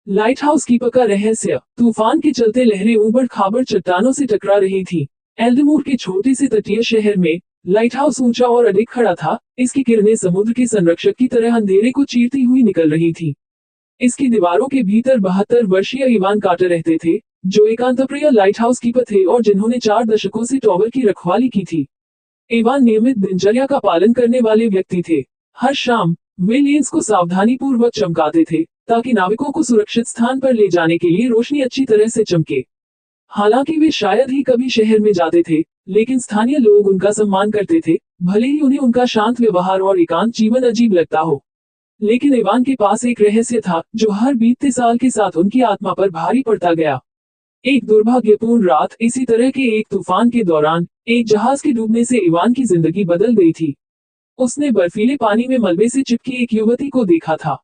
Light house keeper का रहस्य। तूफान के चलते लहरें ऊबड़ खाबड़ चट्टानों से टकरा रही थी। एल्डमूर के छोटे से तटीय शहर में लाइट हाउस ऊंचा और अडिग खड़ा था। इसकी किरणें समुद्र के संरक्षक की तरह अंधेरे को चीरती हुई निकल रही थी। इसकी दीवारों के भीतर 72 वर्षीय इवान कार्टर रहते थे, जो एक अंतःप्रिय लाइट हाउस कीपर थे और जिन्होंने 4 दशकों से टॉवर की रखवाली की थी। इवान नियमित दिनचर्या का पालन करने वाले व्यक्ति थे। हर शाम वे लेंस को सावधानीपूर्वक चमकाते थे, ताकि नाविकों को सुरक्षित स्थान पर ले जाने के लिए रोशनी अच्छी तरह से चमके। हालांकि वे शायद ही कभी शहर में जाते थे, लेकिन स्थानीय लोग उनका सम्मान करते थे, भले ही उन्हें उनका शांत व्यवहार और एकांत जीवन अजीब लगता हो। लेकिन इवान के पास एक रहस्य था, जो हर बीतते साल के साथ उनकी आत्मा पर भारी पड़ता गया। एक दुर्भाग्यपूर्ण रात, इसी तरह के एक तूफान के दौरान एक जहाज के डूबने से इवान की जिंदगी बदल गई थी। उसने बर्फीले पानी में मलबे से चिपकी एक युवती को देखा था।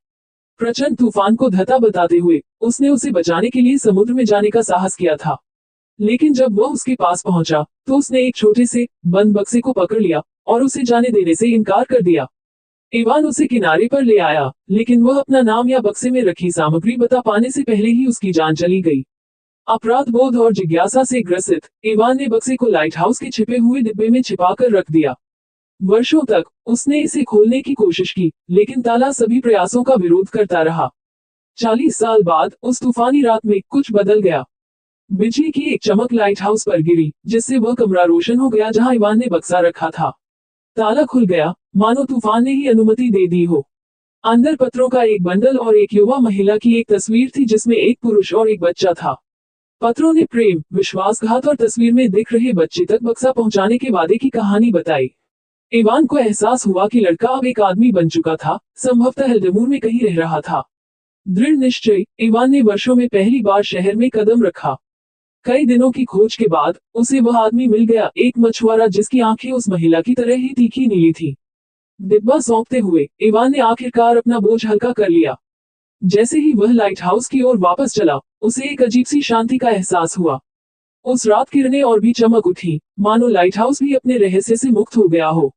प्रचंड तूफान को धता बताते हुए उसने उसे बचाने के लिए समुद्र में जाने का साहस किया था। लेकिन जब वह उसके पास पहुंचा, तो उसने एक छोटे से बंद बक्से को पकड़ लिया और उसे जाने देने से इनकार कर दिया। इवान उसे किनारे पर ले आया, लेकिन वह अपना नाम या बक्से में रखी सामग्री बता पाने से पहले ही उसकी जान चली गई। अपराध बोध और जिज्ञासा से ग्रसित इवान ने बक्से को लाइट हाउस के छिपे हुए डिब्बे में छिपाकर रख दिया। वर्षों तक उसने इसे खोलने की कोशिश की, लेकिन ताला सभी प्रयासों का विरोध करता रहा। 40 साल बाद उस तूफानी रात में कुछ बदल गया। बिजली की एक चमक लाइट हाउस पर गिरी, जिससे वह कमरा रोशन हो गया जहां इवान ने बक्सा रखा था। ताला खुल गया, मानो तूफान ने ही अनुमति दे दी हो। अंदर पत्रों का एक बंडल और एक युवा महिला की एक तस्वीर थी, जिसमें एक पुरुष और एक बच्चा था। पत्रों ने प्रेम, विश्वासघात और तस्वीर में दिख रहे बच्चे तक बक्सा पहुंचाने के वादे की कहानी बताई। इवान को एहसास हुआ कि लड़का अब एक आदमी बन चुका था, संभवतः एल्डमूर में कहीं रह रहा था। दृढ़ निश्चय, इवान ने वर्षों में पहली बार शहर में कदम रखा। कई दिनों की खोज के बाद उसे वह आदमी मिल गया, एक मछुआरा जिसकी आंखें उस महिला की तरह ही तीखी नीली थी। डिब्बा सौंपते हुए इवान ने आखिरकार अपना बोझ हल्का कर लिया। जैसे ही वह लाइट हाउस की ओर वापस चला, उसे एक अजीब सी शांति का एहसास हुआ। उस रात किरणें और भी चमक उठी, मानो लाइट हाउस भी अपने रहस्य से मुक्त हो गया हो।